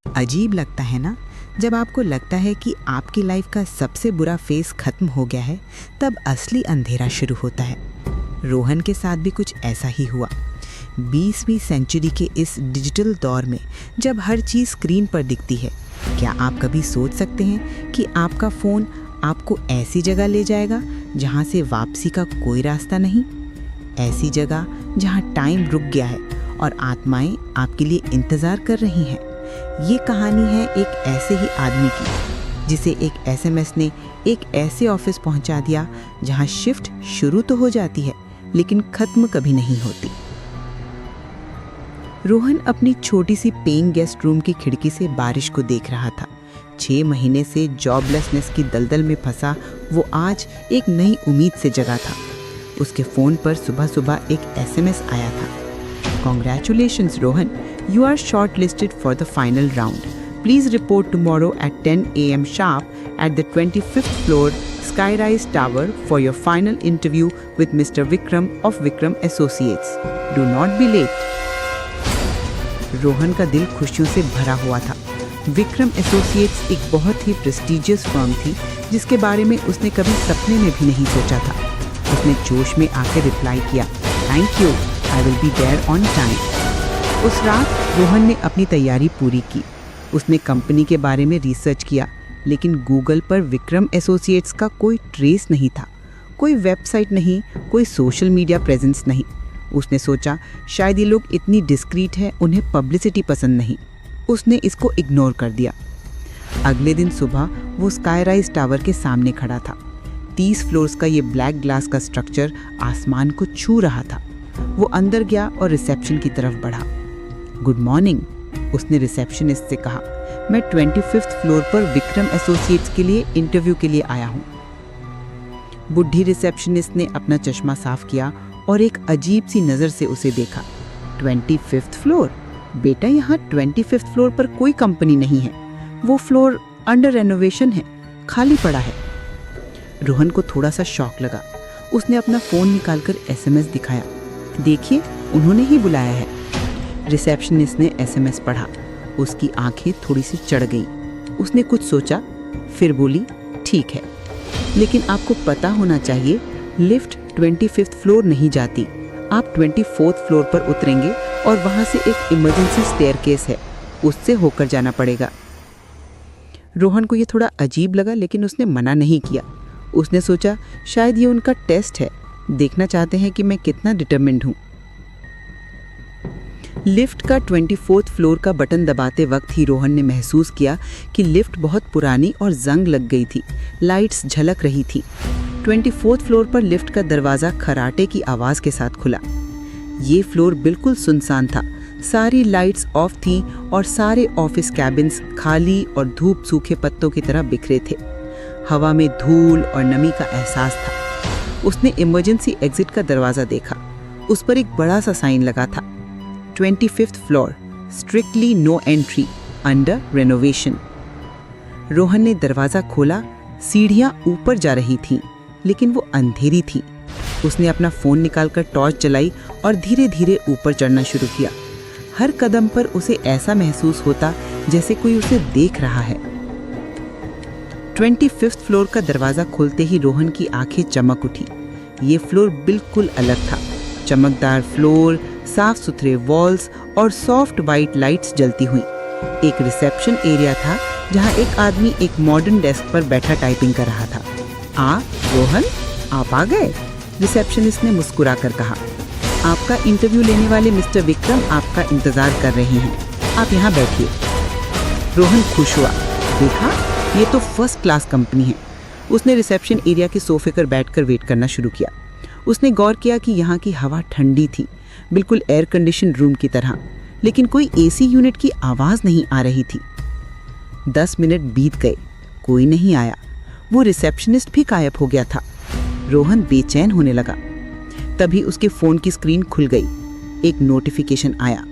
अजीब लगता है ना, जब आपको लगता है कि आपकी लाइफ का सबसे बुरा फेस खत्म हो गया है, तब असली अंधेरा शुरू होता है। रोहन के साथ भी कुछ ऐसा ही हुआ। 20वीं सेंचुरी के इस डिजिटल दौर में जब हर चीज़ स्क्रीन पर दिखती है, क्या आप कभी सोच सकते हैं कि आपका फ़ोन आपको ऐसी जगह ले जाएगा जहां से वापसी का कोई रास्ता नहीं? ऐसी जगह जहां टाइम रुक गया है और आत्माएं आपके लिए इंतज़ार कर रही हैं। ये कहानी है एक ऐसे ही आदमी की जिसे एक एसएमएस ने एक ऐसे ऑफिस पहुंचा दिया जहां शिफ्ट शुरू तो हो जाती है लेकिन खत्म कभी नहीं होती। रोहन अपनी छोटी सी पेइंग गेस्ट रूम की खिड़की से बारिश को देख रहा था। 6 महीने से जॉबलेसनेस की दलदल में फंसा वो आज एक नई उम्मीद से जगा था। उसके फ़ोन पर सुबह सुबह एक एसएमएस आया था। Congratulations Rohan, you are shortlisted for the final round. Please report tomorrow at 10 a.m. sharp at the 25th floor Skyrise Tower for your final interview with Mr. Vikram of Vikram Associates. Do not be late. Rohan का दिल खुशियों से भरा हुआ था। Vikram associates एक बहुत ही prestigious firm थी जिसके बारे में उसने कभी सपने में भी नहीं सोचा था। उसने जोश में आकर रिप्लाई किया, thank you, I will be there on time. उस रात रोहन ने अपनी तैयारी पूरी की। उसने कंपनी के बारे में रिसर्च किया, लेकिन गूगल पर विक्रम एसोसिएट्स का कोई ट्रेस नहीं था। कोई वेबसाइट नहीं, कोई सोशल मीडिया प्रेजेंस नहीं। उसने सोचा शायद ये लोग इतनी डिस्क्रीट है, उन्हें पब्लिसिटी पसंद नहीं। उसने इसको इग्नोर कर दिया। अगले दिन सुबह वो स्काईराइज टावर के सामने खड़ा था। 30 फ्लोर्स का ये ब्लैक ग्लास का स्ट्रक्चर आसमान को छू रहा था। वो अंदर गया और रिसेप्शन की तरफ बढ़ा। गुड मॉर्निंग, उसने रिसेप्शनिस्ट से कहा। मैं 25th फ्लोर पर विक्रम एसोसिएट्स के लिए इंटरव्यू के लिए आया हूँ। बुढ़ी रिसेप्शनिस्ट ने अपना चश्मा साफ किया और एक अजीब सी नज़र से उसे देखा। 25th floor? बेटा, यहाँ 25th फ्लोर पर कोई कंपनी नहीं है। वो फ्लोर अंडर रेनोवेशन है, खाली पड़ा है। रोहन को थोड़ा सा शॉक लगा। उसने अपना फ़ोन निकालकर एसएमएस दिखाया। देखिए, उन्होंने ही बुलाया है। रिसेप्शनिस्ट ने एसएमएस पढ़ा। उसकी आंखें थोड़ी सी चढ़ गईं। उसने कुछ सोचा, फिर बोली, ठीक है, लेकिन आपको पता होना चाहिए लिफ्ट 25th फ्लोर नहीं जाती। आप 24th फ्लोर पर उतरेंगे और वहाँ से एक इमरजेंसी स्टेयरकेस है, उससे होकर जाना पड़ेगा। रोहन को ये थोड़ा अजीब लगा, लेकिन उसने मना नहीं किया। उसने सोचा शायद ये उनका टेस्ट है, देखना चाहते हैं कि मैं कितना डिटरमिन्ड हूँ। लिफ्ट का 24th फ्लोर का बटन दबाते वक्त ही रोहन ने महसूस किया कि लिफ्ट बहुत पुरानी और जंग लग गई थी। लाइट्स झलक रही थी। 24th फ्लोर पर लिफ्ट का दरवाज़ा खराटे की आवाज़ के साथ खुला। ये फ्लोर बिल्कुल सुनसान था। सारी लाइट्स ऑफ थीं और सारे ऑफिस कैबिन्स खाली और धूप सूखे पत्तों की तरह बिखरे थे। हवा में धूल और नमी का एहसास था। उसने इमरजेंसी एग्जिट का दरवाज़ा देखा। उस पर एक बड़ा सा साइन लगा था, 25th floor, strictly no entry, under renovation. Rohan ने दरवाज़ा खोला। सीढ़ियाँ ऊपर जा रही थीं, लेकिन वो अंधेरी थी। उसने अपना फ़ोन निकालकर टॉर्च जलाई और धीरे धीरे ऊपर चढ़ना शुरू किया। हर कदम पर उसे ऐसा महसूस होता जैसे कोई उसे देख रहा है। 25th फ्लोर का दरवाज़ा खोलते ही रोहन की आंखें चमक उठी। ये फ्लोर बिल्कुल अलग था। चमकदार फ्लोर, साफ सुथरे वॉल्स और सॉफ्ट वाइट लाइट्स जलती हुई। एक रिसेप्शन एरिया था जहां एक आदमी एक मॉडर्न डेस्क पर बैठा टाइपिंग कर रहा था। रोहन, आप आ गए? रिसेप्शनिस्ट ने मुस्कुरा कर कहा। आपका इंटरव्यू लेने वाले मिस्टर विक्रम आपका इंतजार कर रहे हैं, आप यहाँ बैठिए। रोहन खुश हुआ। देखा, ये तो फर्स्ट क्लास कंपनी है। उसने रिसेप्शन एरिया के सोफे पर बैठकर वेट करना शुरू किया। उसने गौर किया कि यहाँ की हवा ठंडी थी, बिल्कुल एयर कंडीशन रूम की तरह, लेकिन कोई एसी यूनिट की आवाज़ नहीं आ रही थी। 10 मिनट बीत गए, कोई नहीं आया। वो रिसेप्शनिस्ट भी गायब हो गया था। रोहन बेचैन होने लगा। तभी उसके फ़ोन की स्क्रीन खुल गई। एक नोटिफिकेशन आया।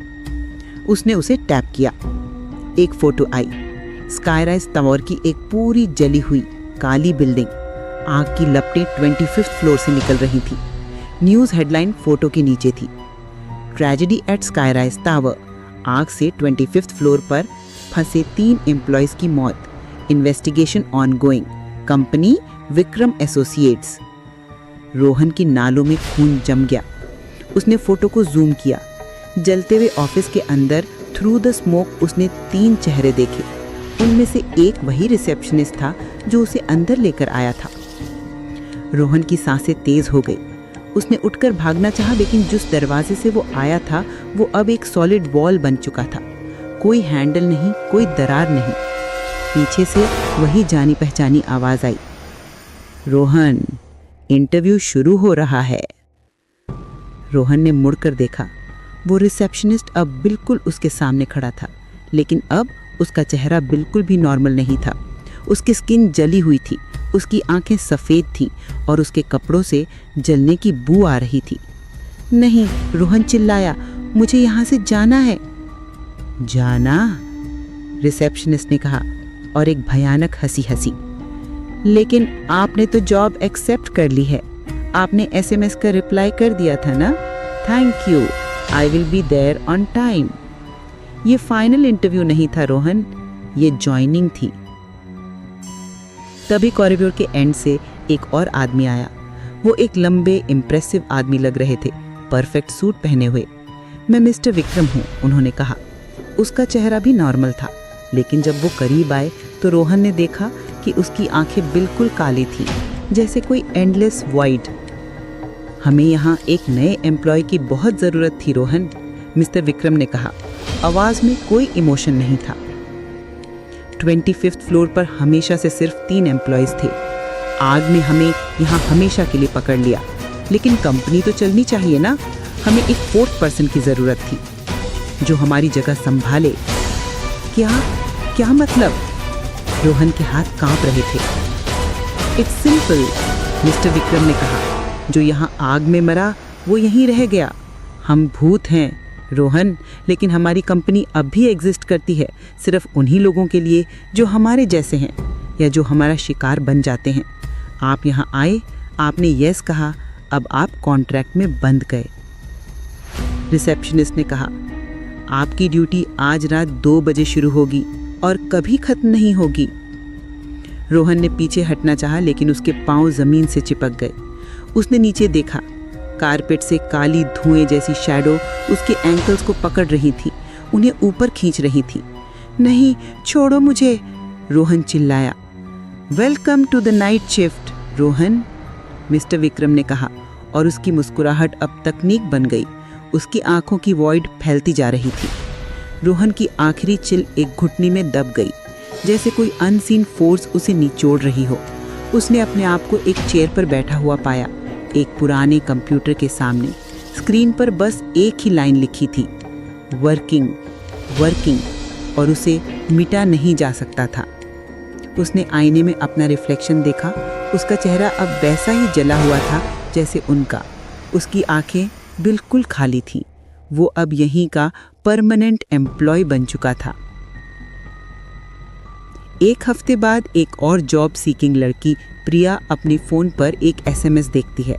उसने उसे टैप किया। एक फ़ोटो आई। स्काईराइज टावर की एक पूरी जली हुई काली बिल्डिंग। आग की लपटें 25th फ्लोर से निकल रही थी। न्यूज़ हेडलाइन फ़ोटो के नीचे थी, ट्रेजेडी एट स्काईराइज टावर। आग से 25th फ्लोर पर फंसे 3 एम्प्लॉयज की मौत, investigation ongoing, company Vikram associates. Rohan की नालों में खून जम गया। उसने फोटो को जूम किया। जलते हुए ऑफिस के अंदर थ्रू द स्मोक उसने 3 चेहरे देखे। उनमें से एक वही रिसेप्शनिस्ट था जो उसे अंदर लेकर आया था। रोहन की सांसें तेज हो गई। उसने उठकर भागना चाहा, लेकिन जिस दरवाजे से वो आया था वो अब एक सॉलिड वॉल बन चुका था। कोई हैंडल नहीं, कोई दरार नहीं। पीछे से वही जानी पहचानी आवाज आई, रोहन, इंटरव्यू शुरू हो रहा है। रोहन ने मुड़कर देखा। वो रिसेप्शनिस्ट अब बिल्कुल उसके सामने खड़ा था, लेकिन अब उसका चेहरा बिल्कुल भी नॉर्मल नहीं था। उसकी स्किन जली हुई थी, उसकी आंखें सफ़ेद थीं और उसके कपड़ों से जलने की बू आ रही थी। नहीं, रोहन चिल्लाया, मुझे यहाँ से जाना है। जाना? रिसेप्शनिस्ट ने कहा और एक भयानक हंसी हंसी। लेकिन आपने तो जॉब एक्सेप्ट कर ली है। आपने एसएमएस का रिप्लाई कर दिया था ना? Thank you, I will be there on time. ये फाइनल इंटरव्यू नहीं था रोहन, ये ज्वाइनिंग थी। तभी कॉरिडोर के एंड से एक और आदमी आया। वो एक लंबे इम्प्रेसिव आदमी लग रहे थे, परफेक्ट सूट पहने हुए। मैं मिस्टर विक्रम हूँ, उन्होंने कहा। उसका चेहरा भी नॉर्मल था, लेकिन जब वो करीब आए तो रोहन ने देखा कि उसकी आंखें बिल्कुल काली थीं, जैसे कोई एंडलेस वॉइड। हमें यहाँ एक नए एम्प्लॉय की बहुत ज़रूरत थी रोहन, मिस्टर विक्रम ने कहा। आवाज़ में कोई इमोशन नहीं था। 25th फ्लोर पर हमेशा से सिर्फ 3 एम्प्लॉयज़ थे। आग ने हमें यहाँ हमेशा के लिए पकड़ लिया, लेकिन कंपनी तो चलनी चाहिए ना। हमें एक 4th पर्सन की ज़रूरत थी जो हमारी जगह संभाले। क्या मतलब? रोहन के हाथ कांप रहे थे। इट्स सिंपल, मिस्टर विक्रम ने कहा। जो यहाँ आग में मरा वो यहीं रह गया। हम भूत हैं रोहन, लेकिन हमारी कंपनी अब भी एग्जिस्ट करती है, सिर्फ उन्हीं लोगों के लिए जो हमारे जैसे हैं या जो हमारा शिकार बन जाते हैं। आप यहाँ आए, आपने यस कहा, अब आप कॉन्ट्रैक्ट में बंध गए। रिसेप्शनिस्ट ने कहा, आपकी ड्यूटी आज रात 2 बजे शुरू होगी और कभी खत्म नहीं होगी। रोहन ने पीछे हटना चाहा, लेकिन उसके पांव जमीन से चिपक गए। उसने नीचे देखा। कारपेट से काली धुएं जैसी शैडो उसके एंकल्स को पकड़ रही थी, उन्हें ऊपर खींच रही थी। नहीं, छोड़ो मुझे, रोहन चिल्लाया। Welcome to the night shift Rohan, mister Vikram ने कहा, और उसकी मुस्कुराहट अब तकनीक बन गई। उसकी आंखों की वॉइड फैलती जा रही थी। रोहन की आखिरी चिल एक घुटनी में दब गई, जैसे कोई अनसीन फोर्स उसे निचोड़ रही हो। उसने अपने आप को एक चेयर पर बैठा हुआ पाया, एक पुराने कंप्यूटर के सामने। स्क्रीन पर बस एक ही लाइन लिखी थी, वर्किंग, और उसे मिटा नहीं जा सकता था। उसने आईने में अपना रिफ्लेक्शन देखा। उसका चेहरा अब वैसा ही जला हुआ था जैसे उनका। उसकी आंखें बिल्कुल खाली थीं। वो अब यहीं का परमानेंट एम्प्लॉय बन चुका था। 1 हफ्ते बाद एक और जॉब सीकिंग लड़की प्रिया अपने फ़ोन पर एक एसएमएस देखती है।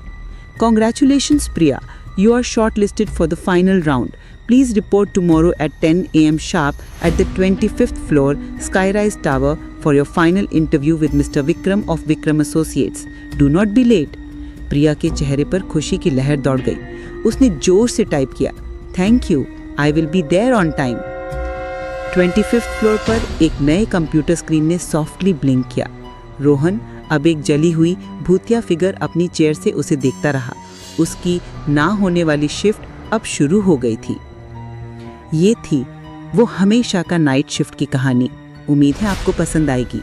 Congratulations Priya, you are shortlisted for the final round. Please report tomorrow at 10 AM sharp at the 25th floor skyrise tower for your final interview with mister Vikram of Vikram associates. Do not be late. Priya के चेहरे पर खुशी की लहर दौड़ गई। उसने जोर से टाइप किया, thank you, I will be there on time. 25th floor पर एक नए कंप्यूटर स्क्रीन ने सॉफ्टली ब्लिंक किया। रोहन अब एक जली हुई भूतिया फिगर अपनी चेयर से उसे देखता रहा। उसकी ना होने वाली शिफ्ट अब शुरू हो गई थी। ये थी वो हमेशा का नाइट शिफ्ट की कहानी। उम्मीद है आपको पसंद आएगी।